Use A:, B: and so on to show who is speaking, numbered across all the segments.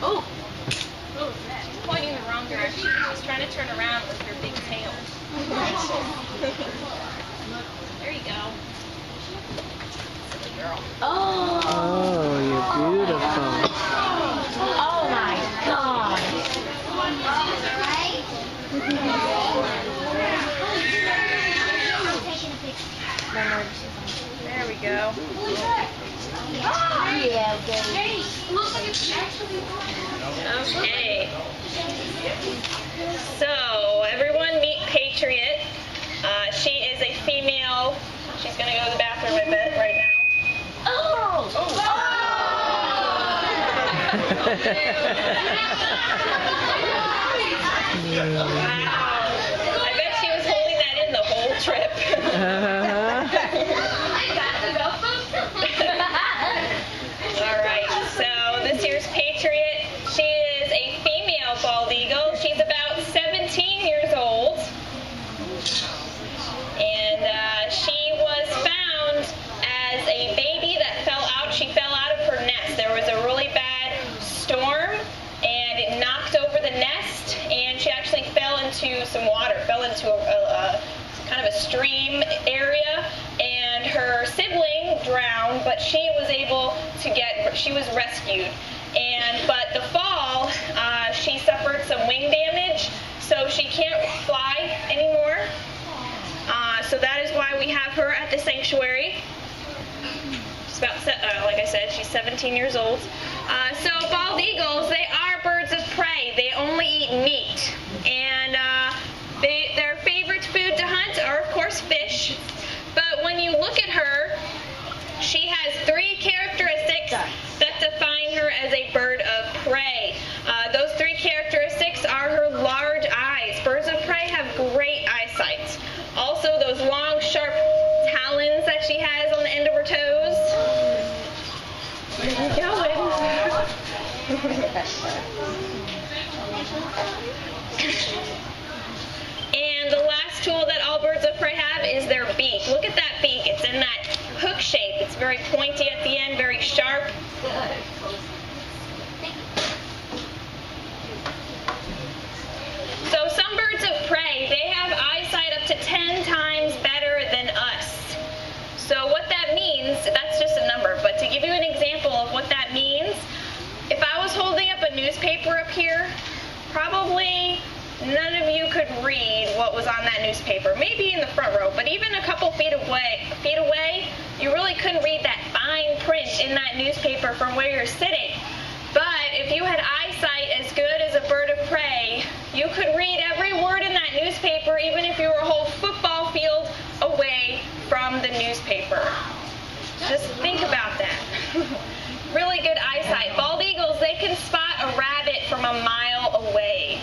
A: Oh! Oh, she's pointing the wrong direction. She's trying to turn around with her big tail. There you go. Silly girl.
B: Oh, you're beautiful.
A: Oh my God. There we go.
C: Yeah,
A: Okay. So, everyone meet Patriot. She is a female. She's going to go to the bathroom, I bet, right now.
C: Oh!
A: Wow. I bet she was holding that in the whole trip. Alright, so this here's Patriot. She is a female bald eagle. She's about 17 years old. And she was found as a baby that fell out. She fell out of her nest. There was a really bad storm, and it knocked over the nest, and she actually fell into some water, fell into a kind of a stream area, and her sibling drowned, but she was able to she was rescued. But the fall, she suffered some wing damage, so she can't fly anymore. So that is why we have her at the sanctuary. She's about, like I said, she's 17 years old. So bald eagles, they are birds of prey. They only eat meat. And their favorite food to hunt are, of course, fish. But when you look at her, she has 3 characteristics that define her as a bird of prey. Those 3 characteristics are her large eyes. Birds of prey have great eyesight. Also, those long, sharp talons that she has on the end of her toes. Where are you going? And the last tool that all birds of prey have is their beak. Look at that beak. It's in that hook shape. It's very pointy at the end, very sharp. So some birds of prey, they have eyesight up to 10 times better than us. So what that means, that's just a number, but to give you an example of what that means, if I was holding up a newspaper up here, probably none of you could read what was on that newspaper. Maybe in the front row, but even a couple feet away, you really couldn't read that fine print in that newspaper from where you're sitting. But if you had eyesight as good as a bird of prey, you could read every word in that newspaper, even if you were a whole football field away from the newspaper. Just think about that. Really good eyesight. Bald eagles, they can spot a rabbit from a mile away.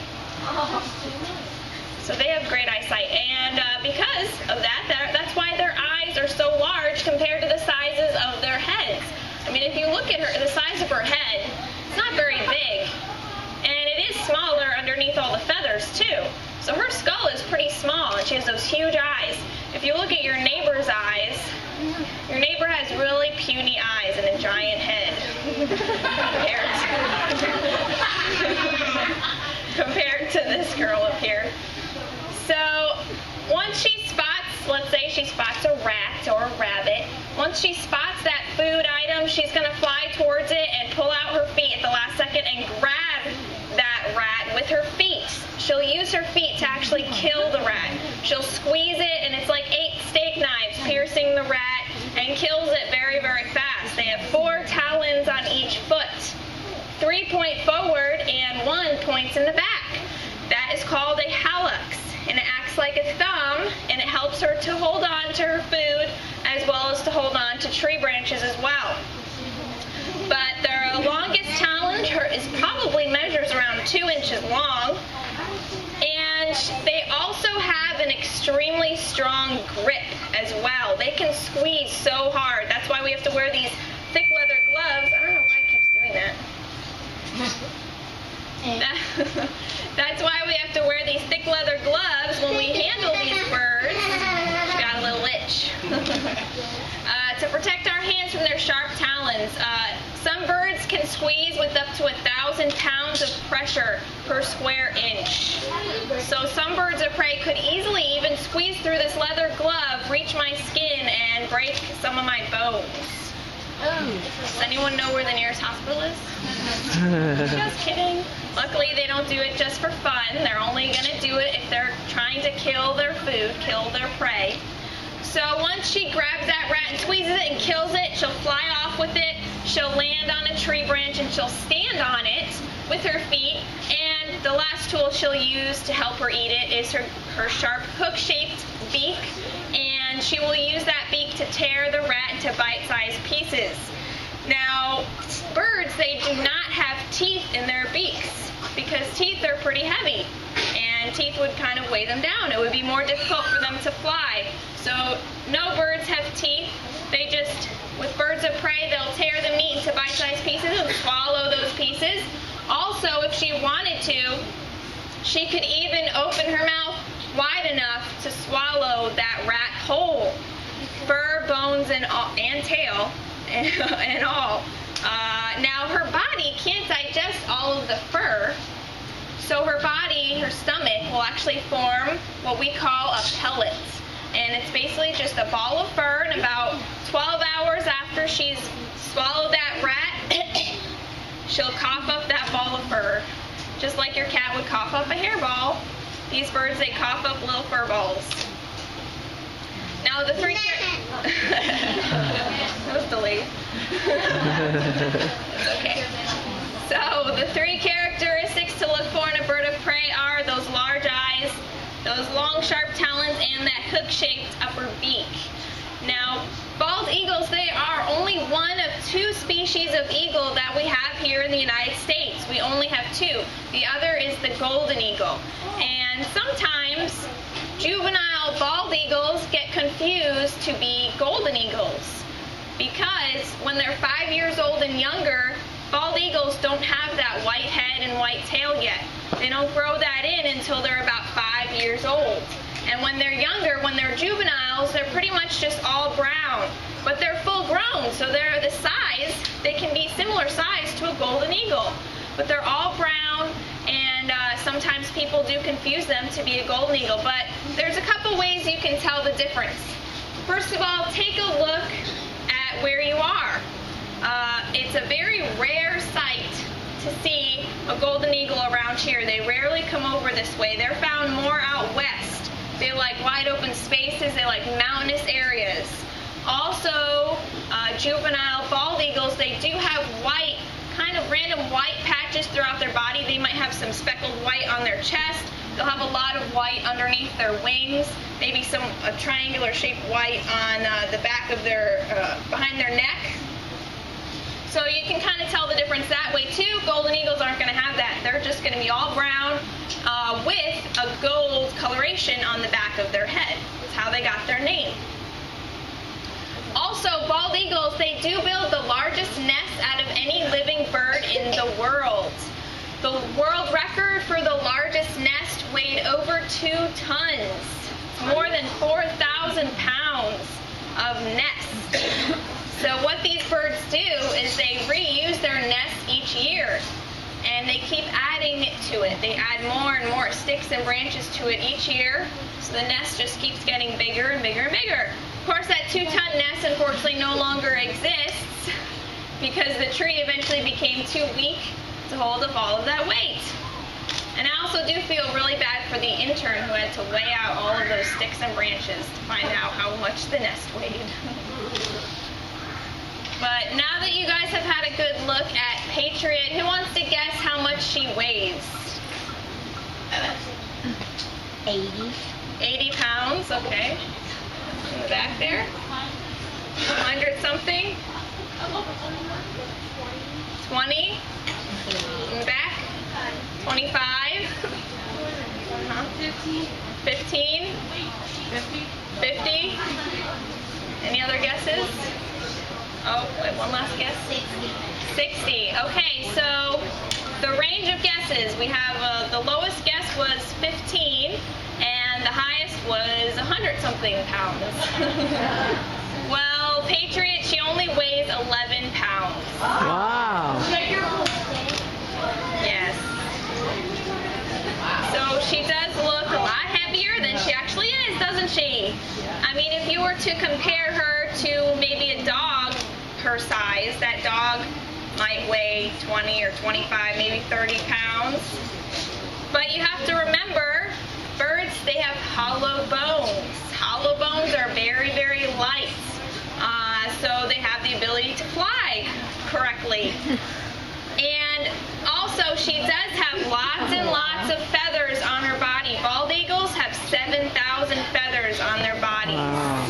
A: So they have great eyesight. And because of that, that's why their eyes are so large compared to the sizes of their heads. I mean, if you look at her, the size of her head, it's not very big. And it is smaller underneath all the feathers, too. So her skull is pretty small, and she has those huge eyes. If you look at your neighbor's eyes, your neighbor has really puny eyes and a giant head compared to this girl up here. So once she spots, let's say she spots a rat or a rabbit, once she spots that food item, she's going to fly towards it and pull out her feet at the last second and grab that rat with her feet. She'll use her feet to actually kill the rat. She'll squeeze it, and it's like 8 steak knives piercing the rat, and kills it very, very fast. They have 4 talons on each foot. 3 point forward and 1 points in the back. That is called a hallux, and it acts like a thumb, and it helps her to hold on to her food as well as to hold on to tree branches as well. But their longest talon probably measures around 2 inches long, and they also have an extremely strong grip as well. They can squeeze so hard. That's why we have to wear these thick leather gloves. I don't know why it keeps doing that. That's why we have to wear these thick leather gloves when we handle these birds. She got a little itch. To protect our hands from their sharp talons. Some birds can squeeze with up to 1,000 pounds of pressure per square inch. So some birds of prey could easily even squeeze through this leather glove, reach my skin, and break some of my bones. Does anyone know where the nearest hospital is? Just kidding. Luckily, they don't do it just for fun. They're only going to do it if they're trying to kill their food, kill their prey. So once she grabs that rat and squeezes it and kills it, she'll fly off with it. She'll land on a tree branch and she'll stand on it with her feet. And the last tool she'll use to help her eat it is her sharp hook-shaped beak. And she will use that beak to tear the rat into bite-sized pieces. Now, birds, they do not have teeth in their beaks because teeth are pretty heavy and teeth would kind of weigh them down. It would be more difficult for them to fly. So no birds have teeth. They just, with birds of prey, they'll tear the meat into bite-sized pieces and swallow those pieces. Also, if she wanted to, she could even open her mouth wide enough to swallow that rat whole, fur, bones, and tail, and all. Now, her body can't digest all of the fur, so her body, her stomach, will actually form what we call a pellet. And it's basically just a ball of fur, and about 12 hours after she's swallowed that rat, she'll cough up that ball of fur. Just like your cat would cough up a hairball, these birds, they cough up little fur balls. Now the three... That was delayed. Okay. So the three characteristics to look for in a bird of prey are those large eyes, those long sharp talons, and that hook-shaped upper beak. Now, bald eagles, they are only one of two species of eagle that we have here in the United States. We only have two. The other is the golden eagle. And sometimes juvenile bald eagles get confused to be golden eagles because when they're 5 years old and younger, bald eagles don't have that white head and white tail yet. They don't grow that in until they're about 5 years old. And when they're younger, when they're juveniles, they're pretty much just all brown. But they're full grown, so they're the size, they can be similar size to a golden eagle. But they're all brown, and sometimes people do confuse them to be a golden eagle. But there's a couple ways you can tell the difference. First of all, take a look at where you are. It's a very rare sight to see a golden eagle around here. They rarely come over this way. They're found more out west. They like wide open spaces. They like mountainous areas. Also, juvenile bald eagles, they do have white, kind of random white patches throughout their body. They might have some speckled white on their chest. They'll have a lot of white underneath their wings. Maybe a triangular shaped white on the back of their, behind their neck. So you can kind of tell the difference that way too. Golden eagles aren't going to have that. They're just going to be all brown with a gold coloration on the back of their head. That's how they got their name. Also, bald eagles, they do build the largest nest out of any living bird in the world. The world record for the largest nest weighed over 2 tons. It's more than 4,000 pounds of nest. So what these birds do is they reuse their nest each year, and they keep adding to it. They add more and more sticks and branches to it each year, so the nest just keeps getting bigger and bigger and bigger. Of course, that 2-ton nest unfortunately no longer exists because the tree eventually became too weak to hold up all of that weight. And I also do feel really bad for the intern who had to weigh out all of those sticks and branches to find out how much the nest weighed. But now that you guys have had a good look at Patriot, who wants to guess how much she weighs?
C: 80.
A: 80 pounds, okay. In the back there? 100 something? 20? In the back? 25? 15? 50? Any other guesses? Oh, wait, one last guess? 60. Okay, so the range of guesses, we have the lowest guess was 15, and the highest was 100-something pounds. Well, Patriot, she only weighs 11 pounds. themselves.
B: Wow.
A: Yes. So she does look a lot heavier than she actually is, doesn't she? I mean, if you were to compare her to maybe a dog her size, that dog might weigh 20 or 25, maybe 30 pounds. But you have to remember, birds, they have hollow bones. Hollow bones are very, very light. So they have the ability to fly correctly. And also, she does have lots and lots of feathers on her body. Bald eagles have 7,000 feathers on their bodies.
B: Wow.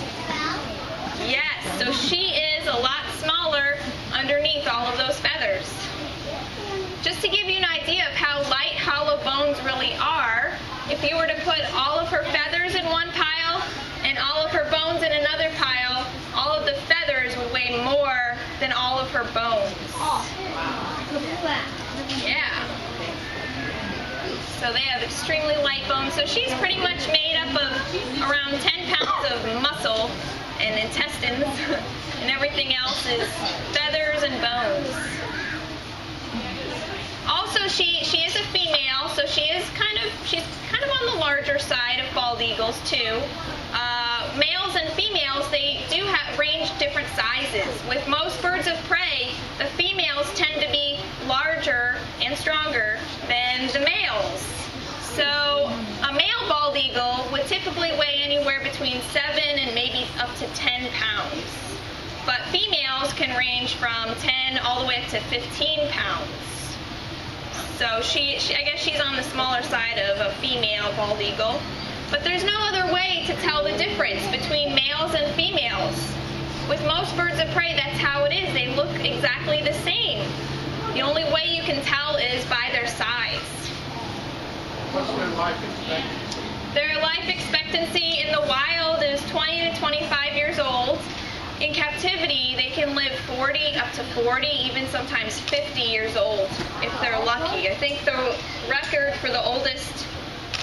A: Yes, so she is a lot smaller underneath all of those feathers. Just to give you an idea of how light hollow bones really are, if you were to put all of her feathers in one pile and all of her bones in another pile, all of the feathers would weigh more than all of her bones. Yeah. So they have extremely light bones. So she's pretty much made up of around 10 pounds of muscle and intestines, and everything else is feathers and bones. Also, she is a female, so she's kind of on the larger side of bald eagles too. Males and females, they do range different sizes. With most birds of prey, the females tend to be larger and stronger than the males. So a male bald eagle would typically weigh anywhere between 7 and maybe up to 10 pounds. But females can range from 10 all the way up to 15 pounds. So I guess she's on the smaller side of a female bald eagle. But there's no other way to tell the difference between males and females. With most birds of prey, that's how it is. They look exactly the same. The only way you can tell is by their size.
C: What's their life expectancy?
A: Their life expectancy in the wild is 20 to 25 years old. In captivity, they can live 40 up to 40, even sometimes 50 years old if they're lucky. I think the record for the oldest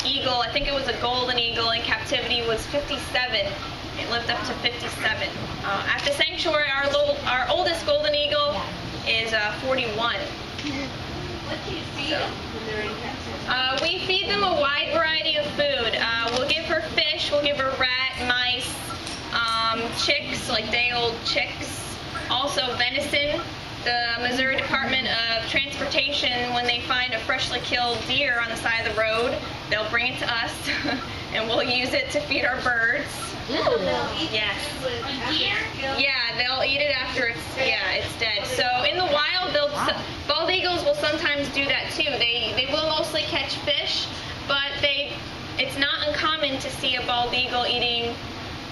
A: eagle, I think it was a golden eagle in captivity, was 57. It lived up to 57. At the sanctuary, our oldest golden eagle is 41. So, we feed them a wide variety of food. We'll give her fish, we'll give her rat, mice, chicks, like day-old chicks. Also venison. The Missouri Department of Transportation, when they find a freshly killed deer on the side of the road, they'll bring it to us, and we'll use it to feed our birds. Yes. Yeah, they'll eat it after it's dead. So in the wild, bald eagles will sometimes do that too. They will mostly catch fish, but it's not uncommon to see a bald eagle eating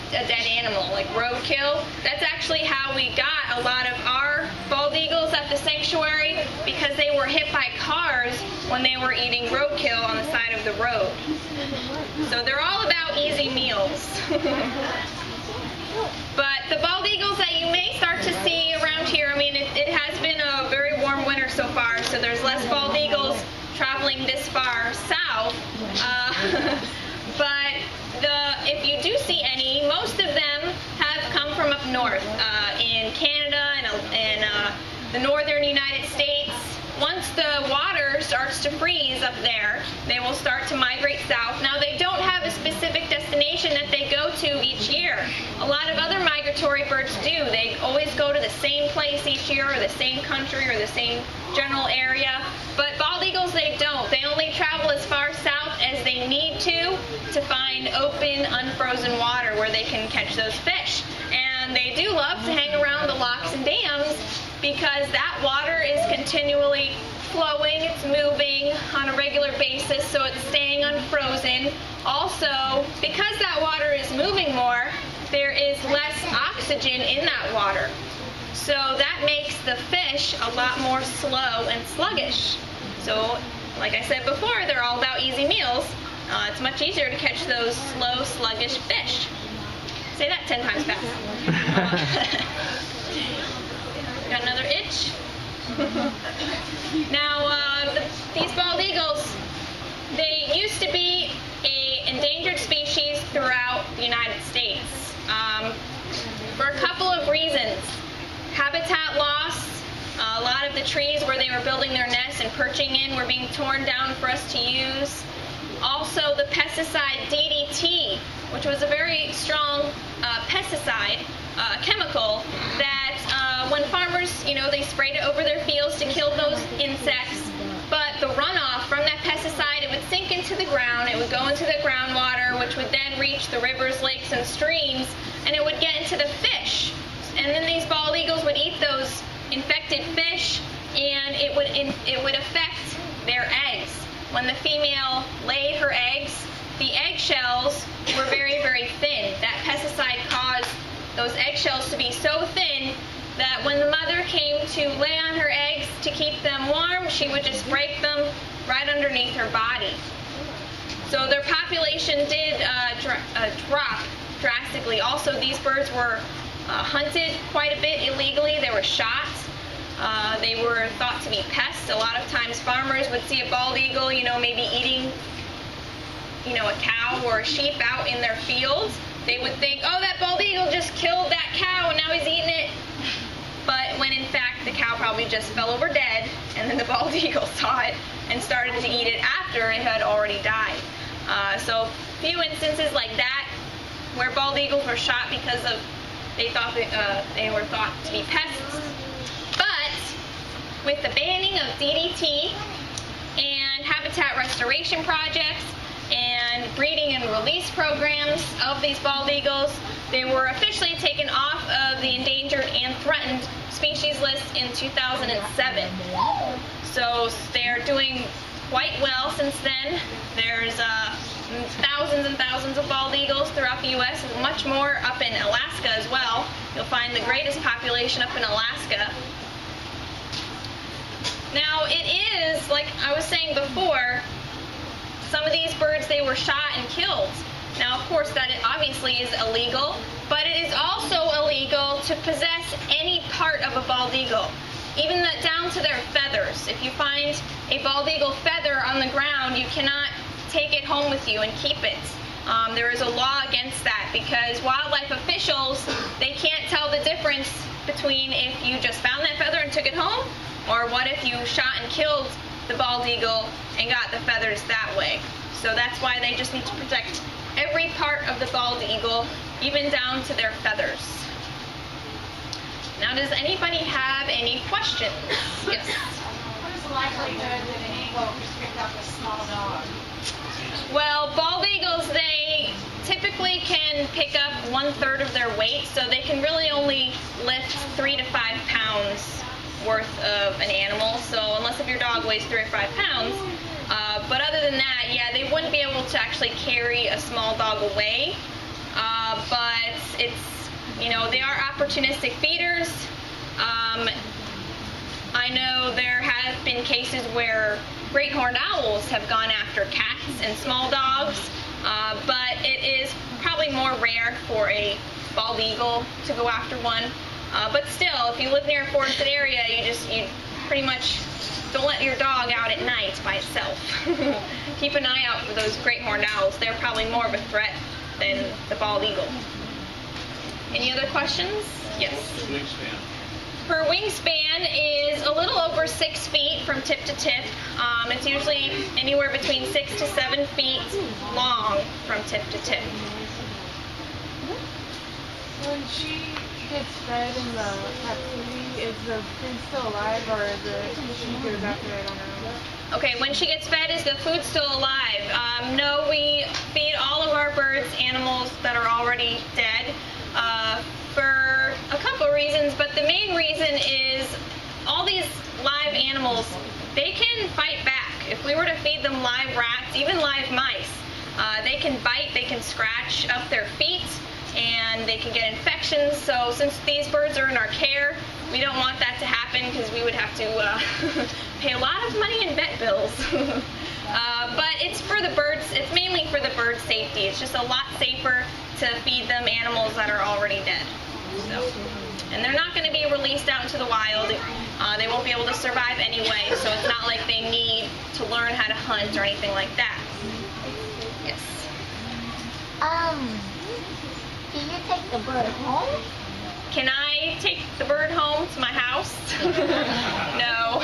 A: a dead animal, like roadkill. That's actually how we got a lot of our bald eagles at the sanctuary, because they were hit by cars when they were eating roadkill on the side of the road. So they're all about easy meals. But the bald eagles that you may start to see around here, I mean, it has been a very warm winter so far, so there's less bald eagles traveling this far south. But if you do see any, most of them have come from up north, in Canada and the northern United States. Once the water starts to freeze up there, they will start to migrate south. Now, they don't have a specific destination that they go to each year. A lot of other migratory birds do. They always go to the same place each year, or the same country, or the same general area. But bald eagles, they don't. They only travel as far south as they need to find open, unfrozen water where they can catch those fish. And they do love to hang around the locks and dams, because that water is continually flowing, it's moving on a regular basis, so it's staying unfrozen. Also, because that water is moving more, there is less oxygen in that water. So that makes the fish a lot more slow and sluggish. So, like I said before, they're all about easy meals. It's much easier to catch those slow, sluggish fish. Say that 10 times fast. Got another itch? Now, these bald eagles, they used to be an endangered species throughout the United States for a couple of reasons. Habitat loss, A lot of the trees where they were building their nests and perching in were being torn down for us to use. Also, the pesticide DDT, which was a very strong pesticide chemical that when farmers, they sprayed it over their fields to kill those insects, but the runoff from that pesticide, it would sink into the ground, it would go into the groundwater, which would then reach the rivers, lakes, and streams, and it would get into the fish. And then these bald eagles would eat those infected fish, and it would affect their eggs. When the female laid her eggs, the eggshells were very, very thin. That pesticide caused those eggshells to be so thin that when the mother came to lay on her eggs to keep them warm, she would just break them right underneath her body. So their population did drop drastically. Also, these birds were hunted quite a bit illegally. They were shot. They were thought to be pests. A lot of times farmers would see a bald eagle, maybe eating, a cow or a sheep out in their fields. They would think, oh, that bald eagle just killed that cow and now he's eating it. But when in fact the cow probably just fell over dead, and then the bald eagle saw it and started to eat it after it had already died. So few instances like that where bald eagles were shot because of they were thought to be pests. But with the banning of DDT and habitat restoration projects and breeding and release programs of these bald eagles, they were officially taken off of the endangered and threatened species list in 2007. So they're doing quite well since then. There's thousands and thousands of bald eagles throughout the U.S., and much more up in Alaska as well. You'll find the greatest population up in Alaska. Now, it is, like I was saying before, some of these birds, they were shot and killed. Now, of course, that obviously is illegal, but it is also illegal to possess any part of a bald eagle, even down to their feathers. If you find a bald eagle feather on the ground, you cannot take it home with you and keep it. There is a law against that because wildlife officials, they can't tell the difference between if you just found that feather and took it home, or what if you shot and killed the bald eagle and got the feathers that way. So that's why they just need to protect every part of the bald eagle, even down to their feathers. Now, does anybody have any questions? Yes?
D: What is the likelihood that an eagle just picked up a small dog?
A: Well, bald eagles, they typically can pick up 1/3 of their weight, so they can really only lift 3 to 5 pounds worth of an animal. So unless if your dog weighs 3 or 5 pounds, but other than that, yeah, they wouldn't be able to actually carry a small dog away. But it's, they are opportunistic feeders. I know there have been cases where great horned owls have gone after cats and small dogs, but it is probably more rare for a bald eagle to go after one. But still, if you live near a forested area, you pretty much don't let your dog out at night by itself. Keep an eye out for those great horned owls. They're probably more of a threat than the bald eagle. Any other questions? Yes.
C: Wingspan.
A: Her wingspan is a little over 6 feet from tip to tip. It's usually anywhere between 6 to 7 feet long from tip to tip.
B: When she gets fed in the captivity, is the food still alive, or is it she goes after it on her own?
A: Okay, when she gets fed, is the food still alive? No, we feed all of our birds animals that are already dead for a couple reasons, but the main reason is all these live animals, they can fight back. If we were to feed them live rats, even live mice, they can bite, they can scratch up their feet, and they can get infections. So since these birds are in our care, we don't want that to happen because we would have to pay a lot of money in vet bills. But it's for the birds, it's mainly for the bird safety. It's just a lot safer to feed them animals that are already dead. So, and they're not going to be released out into the wild. They won't be able to survive anyway, so it's not like they need to learn how to hunt or anything like that. Yes.
E: Do you take the bird home?
A: Can I take the bird home to my house? No.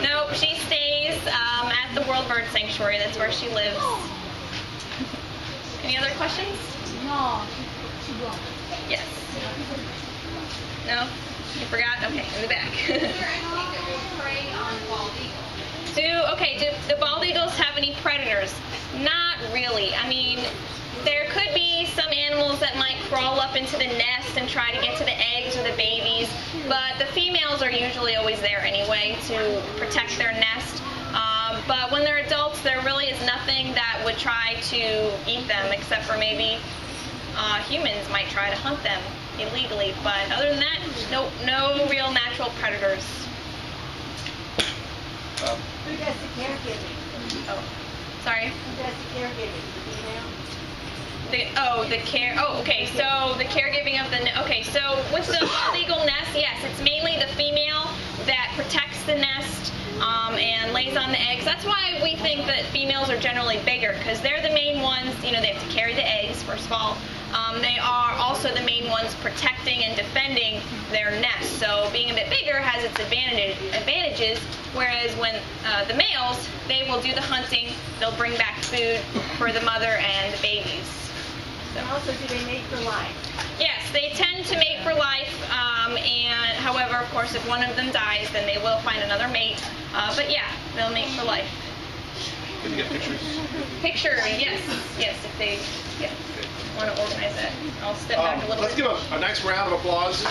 A: Nope, she stays at the World Bird Sanctuary. That's where she lives. Any other questions?
B: No, she don't.
A: Yes. No? You forgot? Okay, in the back.
D: Is there anything that will prey on bald eagles?
A: Do the bald eagles have any predators? Not really. I mean, there could be some animals that might crawl up into the nest and try to get to the eggs or the babies, but the females are usually always there anyway to protect their nest. But when they're adults, there really is nothing that would try to eat them, except for maybe humans might try to hunt them illegally. But other than that, no real natural predators.
E: Who does the caregiving?
A: Oh, sorry.
E: Who does the caregiving? The female?
A: Okay, so the caregiving of so with the bald eagle nest, yes, it's mainly the female that protects the nest and lays on the eggs. That's why we think that females are generally bigger, because they're the main ones, they have to carry the eggs, first of all. They are also the main ones protecting and defending their nest. So being a bit bigger has its advantages, whereas when the males, they will do the hunting, they'll bring back food for the mother and the babies.
E: And also, do they mate for life?
A: Yes, they tend to mate for life, and however, of course, if one of them dies, then they will find another mate. But yeah, they'll mate for life.
C: Can you get pictures?
A: Picture, yes, if they want to organize that. I'll step back a little
C: Let's
A: bit.
C: give a nice round of applause.